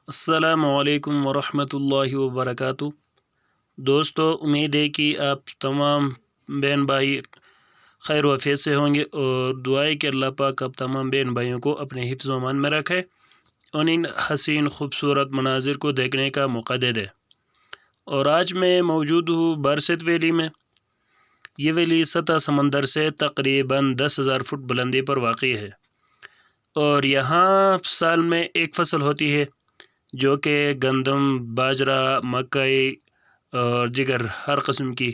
السلام علیکم ورحمۃ اللہ وبرکاتہ۔ دوستو، امید ہے کہ آپ تمام بہن بھائی خیر و عافیت سے ہوں گے، اور دعا ہے کہ اللہ پاک آپ تمام بہن بھائیوں کو اپنے حفظ و امان میں رکھے اور ان حسین خوبصورت مناظر کو دیکھنے کا موقع دے دے۔ اور آج میں موجود ہوں برست ویلی میں۔ یہ ویلی سطح سمندر سے تقریباً 10,000 فٹ بلندی پر واقع ہے، اور یہاں سال میں ایک فصل ہوتی ہے جو کہ گندم، باجرہ، مکئی اور دیگر ہر قسم کی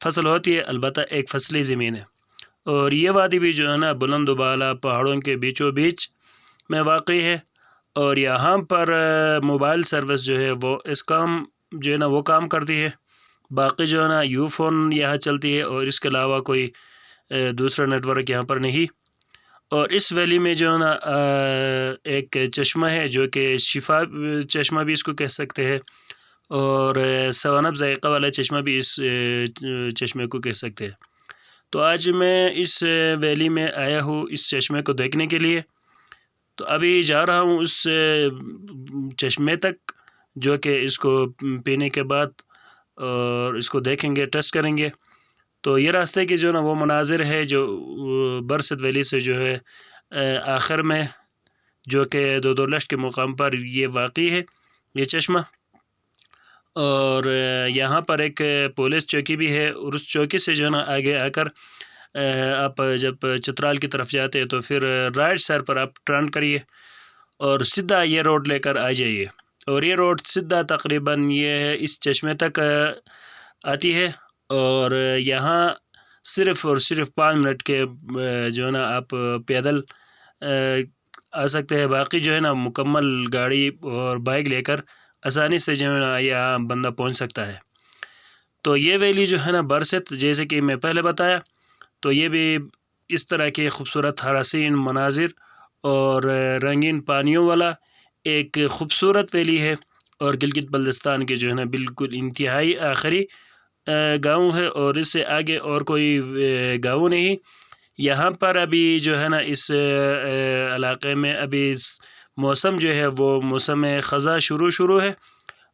فصل ہوتی ہے۔ البتہ ایک فصلی زمین ہے، اور یہ وادی بھی جو ہے نا بلند و بالا پہاڑوں کے بیچوں بیچ میں واقع ہے، اور یہاں پر موبائل سروس جو ہے وہ اس کام جو ہے نا وہ کام کرتی ہے۔ باقی جو ہے نا یو فون یہاں چلتی ہے، اور اس کے علاوہ کوئی دوسرا نیٹ ورک یہاں پر نہیں۔ اور اس ویلی میں جو ہے نا ایک چشمہ ہے جو کہ شفا چشمہ بھی اس کو کہہ سکتے ہیں، اور سوانب ذائقہ والا چشمہ بھی اس چشمے کو کہہ سکتے ہیں۔ تو آج میں اس ویلی میں آیا ہوں اس چشمے کو دیکھنے کے لیے۔ تو ابھی جا رہا ہوں اس چشمے تک، جو کہ اس کو پینے کے بعد اور اس کو دیکھیں گے، ٹیسٹ کریں گے۔ تو یہ راستے کی جو نا وہ مناظر ہے جو برست ویلی سے جو ہے آخر میں، جو کہ دو لشت کے مقام پر یہ واقع ہے یہ چشمہ۔ اور یہاں پر ایک پولیس چوکی بھی ہے، اور اس چوکی سے جو ہے نا آگے آ کر آپ جب چترال کی طرف جاتے ہیں تو پھر رائٹ سائڈ پر آپ ٹرن کریے اور سیدھا یہ روڈ لے کر آ جائیے، اور یہ روڈ سیدھا تقریباً یہ ہے اس چشمے تک آتی ہے۔ اور یہاں صرف اور صرف 5 منٹ کے جو ہے نا آپ پیدل آ سکتے ہیں۔ باقی جو ہے نا مکمل گاڑی اور بائک لے کر آسانی سے جو ہے نا یہاں بندہ پہنچ سکتا ہے۔ تو یہ ویلی جو ہے نا برست، جیسے کہ میں پہلے بتایا، تو یہ بھی اس طرح کے خوبصورت حسین مناظر اور رنگین پانیوں والا ایک خوبصورت ویلی ہے، اور گلگت بلتستان کے جو ہے نا بالکل انتہائی آخری گاؤں ہے، اور اس سے آگے اور کوئی گاؤں نہیں۔ یہاں پر ابھی جو ہے نا اس علاقے میں ابھی موسم جو ہے وہ موسم خزاں شروع ہے،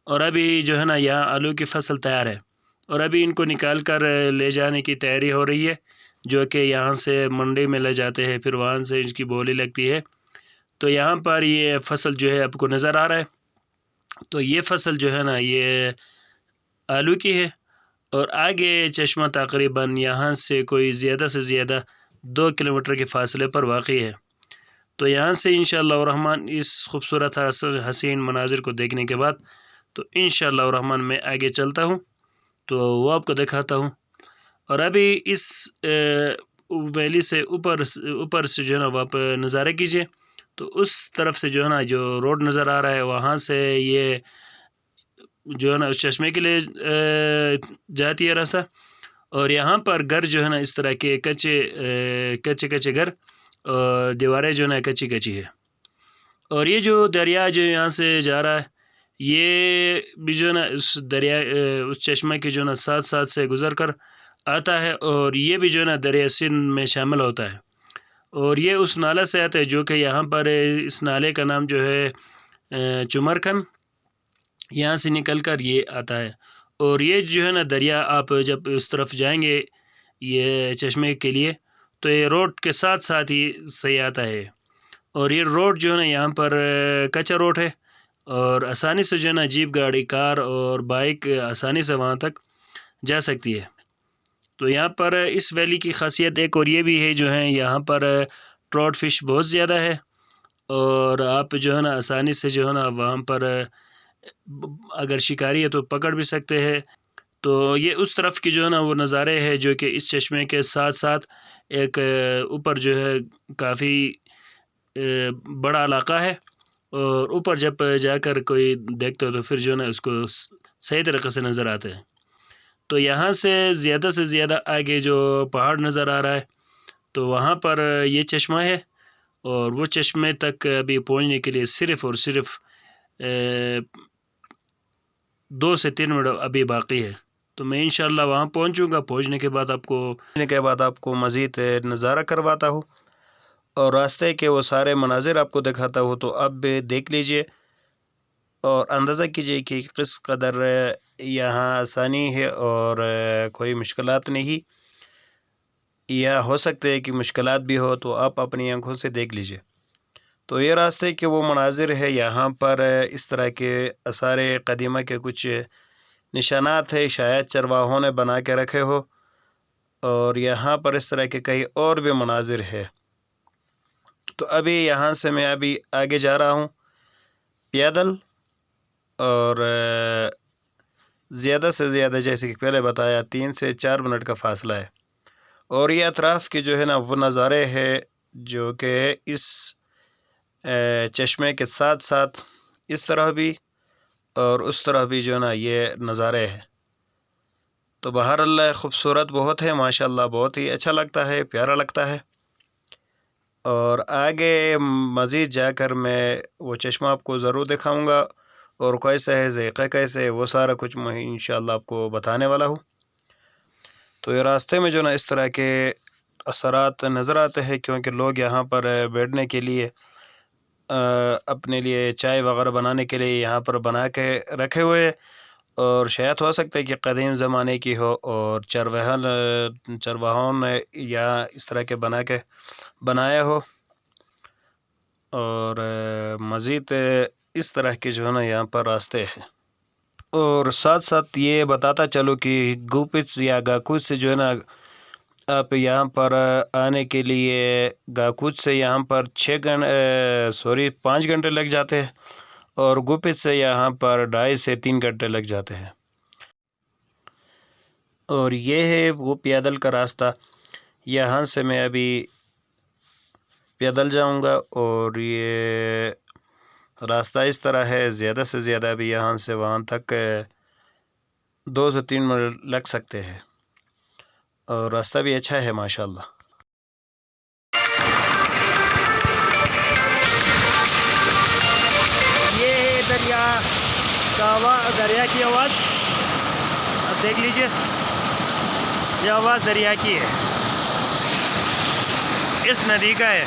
اور ابھی جو ہے نا یہاں آلو کی فصل تیار ہے، اور ابھی ان کو نکال کر لے جانے کی تیاری ہو رہی ہے، جو کہ یہاں سے منڈی میں لے جاتے ہیں، پھر وہاں سے ان کی بولی لگتی ہے۔ تو یہاں پر یہ فصل جو ہے آپ کو نظر آ رہا ہے، تو یہ فصل جو ہے نا یہ آلو کی ہے، اور آگے چشمہ تقریباً یہاں سے کوئی زیادہ سے زیادہ 2 کلومیٹر کے فاصلے پر واقع ہے۔ تو یہاں سے انشاءاللہ الرحمن اس خوبصورت حسین مناظر کو دیکھنے کے بعد تو انشاءاللہ الرحمن میں آگے چلتا ہوں، تو وہ آپ کو دکھاتا ہوں۔ اور ابھی اس ویلی سے اوپر سے جو ہے نا وہ آپ نظارہ کیجئے، تو اس طرف سے جو ہے نا جو روڈ نظر آ رہا ہے، وہاں سے یہ جو ہے نا اس چشمے کے لیے جاتی ہے راستہ۔ اور یہاں پر گھر جو ہے نا اس طرح کے کچے گھر، اور دیواریں جو ہے نا کچی ہے۔ اور یہ جو دریا جو یہاں سے جا رہا ہے، یہ بھی جو ہے نا اس دریا اس چشمے کے جو ہے نا ساتھ سے گزر کر آتا ہے، اور یہ بھی جو ہے نا دریا سندھ میں شامل ہوتا ہے، اور یہ اس نالہ سے آتا ہے جو کہ یہاں پر اس نالے کا نام جو ہے چمرکھن، یہاں سے نکل کر یہ آتا ہے۔ اور یہ جو ہے نا دریا آپ جب اس طرف جائیں گے یہ چشمے کے لیے، تو یہ روڈ کے ساتھ ہی صحیح آتا ہے، اور یہ روڈ جو ہے نا یہاں پر کچا روڈ ہے، اور آسانی سے جو ہے نا جیپ گاڑی، کار اور بائک آسانی سے وہاں تک جا سکتی ہے۔ تو یہاں پر اس ویلی کی خاصیت ایک اور یہ بھی ہے جو ہے یہاں پر ٹراؤٹ فش بہت زیادہ ہے، اور آپ جو ہے نا آسانی سے جو ہے نا وہاں پر اگر شکاری ہے تو پکڑ بھی سکتے ہیں۔ تو یہ اس طرف کی جو ہے نا وہ نظارے ہے جو کہ اس چشمے کے ساتھ ایک اوپر جو ہے کافی بڑا علاقہ ہے، اور اوپر جب جا کر کوئی دیکھتے ہو تو پھر جو ہے نا اس کو صحیح طریقے سے نظر آتے ہیں۔ تو یہاں سے زیادہ آگے جو پہاڑ نظر آ رہا ہے، تو وہاں پر یہ چشمہ ہے، اور وہ چشمے تک ابھی پہنچنے کے لیے صرف اور صرف 2 سے 3 منٹ ابھی باقی ہے۔ تو میں انشاءاللہ وہاں پہنچوں گا، پہنچنے کے بعد آپ کو مزید نظارہ کرواتا ہوں، اور راستے کے وہ سارے مناظر آپ کو دکھاتا ہوں۔ تو اب دیکھ لیجئے اور اندازہ کیجیے کہ کس قدر یہاں آسانی ہے اور کوئی مشکلات نہیں، یا ہو سکتے ہے کہ مشکلات بھی ہو، تو آپ اپنی آنکھوں سے دیکھ لیجیے۔ تو یہ راستے کے وہ مناظر ہے، یہاں پر اس طرح کے آثار قدیمہ کے کچھ نشانات ہے، شاید چرواہوں نے بنا کے رکھے ہو، اور یہاں پر اس طرح کے کئی اور بھی مناظر ہے۔ تو ابھی یہاں سے میں آگے جا رہا ہوں پیدل، اور زیادہ سے زیادہ جیسے کہ پہلے بتایا 3 سے 4 منٹ کا فاصلہ ہے، اور یہ اطراف کے جو ہے نا وہ نظارے ہے جو کہ اس چشمے کے ساتھ ساتھ اس طرح بھی اور اس طرح بھی جو ہے نا یہ نظارے ہے۔ تو بہرحال خوبصورت بہت ہے، ماشاءاللہ بہت ہی اچھا لگتا ہے، پیارا لگتا ہے۔ اور آگے مزید جا کر میں وہ چشمہ آپ کو ضرور دکھاؤں گا، اور کیسا ہے، ذائقہ کیسے ہے، وہ سارا کچھ میں انشاءاللہ آپ کو بتانے والا ہوں۔ تو یہ راستے میں جو نا اس طرح کے اثرات نظر آتے ہیں، کیونکہ لوگ یہاں پر بیٹھنے کے لیے اپنے لیے چائے وغیرہ بنانے کے لیے یہاں پر بنا کے رکھے ہوئے، اور شاید ہو سکتا ہے کہ قدیم زمانے کی ہو، اور چرواہوں نے یا اس طرح کے بنا کے بنایا ہو۔ اور مزید اس طرح کے جو ہے نا یہاں پر راستے ہیں، اور ساتھ ساتھ یہ بتاتا چلو کہ گوپچ یا گاکوچ سے جو ہے نا آپ یہاں پر آنے کے لیے گاکوچ سے یہاں پر 5 گھنٹے لگ جاتے ہیں، اور گوپچ سے یہاں پر 2.5 سے 3 گھنٹے لگ جاتے ہیں۔ اور یہ ہے وہ پیدل کا راستہ، یہاں سے میں ابھی پیدل جاؤں گا، اور یہ راستہ اس طرح ہے، زیادہ سے زیادہ ابھی یہاں سے وہاں تک 2 سے 3 منٹ لگ سکتے ہیں، اور راستہ بھی اچھا ہے ماشاءاللہ۔ یہ ہے دریا کی آواز، اب دیکھ لیجئے، یہ آواز دریا کی ہے، اس ندی کا ہے۔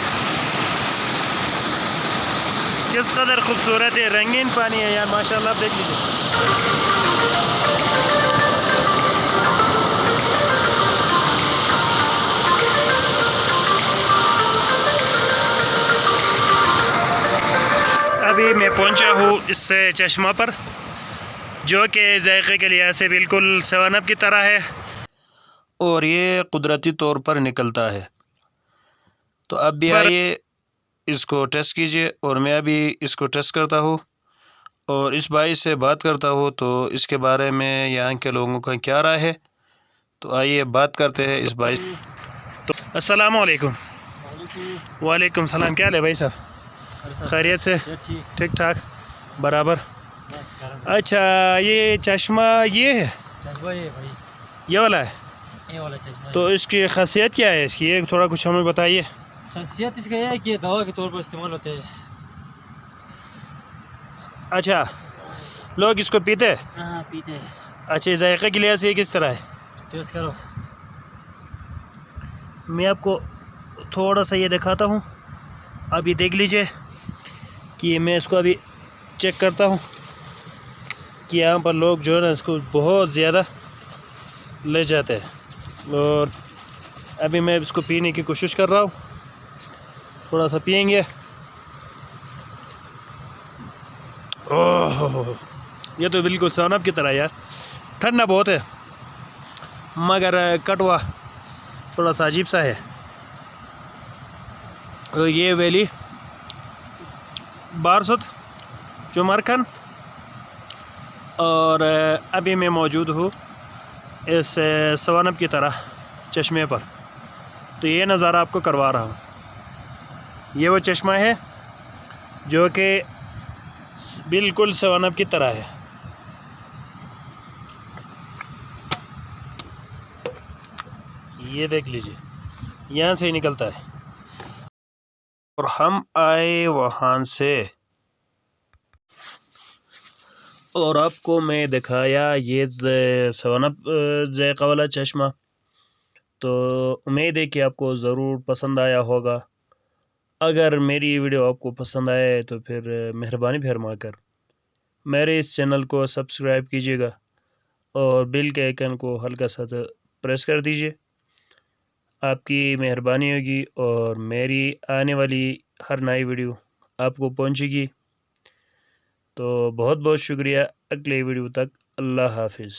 کس قدر خوبصورت ہے، رنگین پانی ہے یار ماشاءاللہ، آپ دیکھ لیجئے۔ ابھی میں پہنچا ہوں اس چشمہ پر، جو کہ ذائقے کے لحاظ سے بالکل 7 اپ کی طرح ہے، اور یہ قدرتی طور پر نکلتا ہے۔ تو اب بھی آئیے اس کو ٹیسٹ کیجئے، اور میں ابھی اس کو ٹیسٹ کرتا ہوں، اور اس بھائی سے بات کرتا ہوں تو اس کے بارے میں یہاں کے لوگوں کا کیا رائے ہے۔ تو آئیے بات کرتے ہیں اس بھائی سے۔ تو السلام علیکم۔ وعلیکم السلام، کیا حال ہے بھائی صاحب؟ خیریت سے؟ ٹھیک ٹھاک برابر۔ اچھا، یہ چشمہ یہ ہے، یہ والا ہے، تو اس کی خاصیت کیا ہے اس کی، یہ تھوڑا کچھ ہمیں بتائیے۔ خاصیت اس کا یہ ہے کہ دوا کے طور پر استعمال ہوتے ہیں۔ اچھا، لوگ اس کو پیتے ہیں؟ ہاں پیتے ہیں۔ اچھا، ذائقے کے لحاظ سے یہ کس طرح ہے؟ ٹیسٹ کرو۔ میں آپ کو تھوڑا سا یہ دکھاتا ہوں، اب یہ دیکھ لیجئے کہ میں اس کو ابھی چیک کرتا ہوں کہ یہاں پر لوگ جو ہے نا اس کو بہت زیادہ لے جاتے ہیں، اور ابھی میں اس کو پینے کی کوشش کر رہا ہوں، تھوڑا سا پئیں گے۔ اوہ، یہ تو بالکل 7 اپ کی طرح یار، ٹھنڈا بہت ہے مگر کٹوا تھوڑا سا عجیب سا ہے۔ اور یہ ویلی بارسد چمرکن، اور ابھی میں موجود ہوں اس 7 اپ کی طرح چشمے پر، تو یہ نظارہ آپ کو کروا رہا ہوں۔ یہ وہ چشمہ ہے جو کہ بالکل 7 اپ کی طرح ہے۔ یہ دیکھ لیجئے، یہاں سے ہی نکلتا ہے، اور ہم آئے وہاں سے، اور آپ کو میں دکھایا یہ 7 اپ ذائقہ والا چشمہ۔ تو امید ہے کہ آپ کو ضرور پسند آیا ہوگا۔ اگر میری ویڈیو آپ کو پسند آئے تو پھر مہربانی فرما کر میرے اس چینل کو سبسکرائب کیجیے گا اور بیل کے آئیکن کو ہلکا سا پریس کر دیجیے. آپ کی مہربانی ہوگی اور میری آنے والی ہر نئی ویڈیو آپ کو پہنچے گی. تو بہت بہت شکریہ. اگلے ویڈیو تک اللہ حافظ.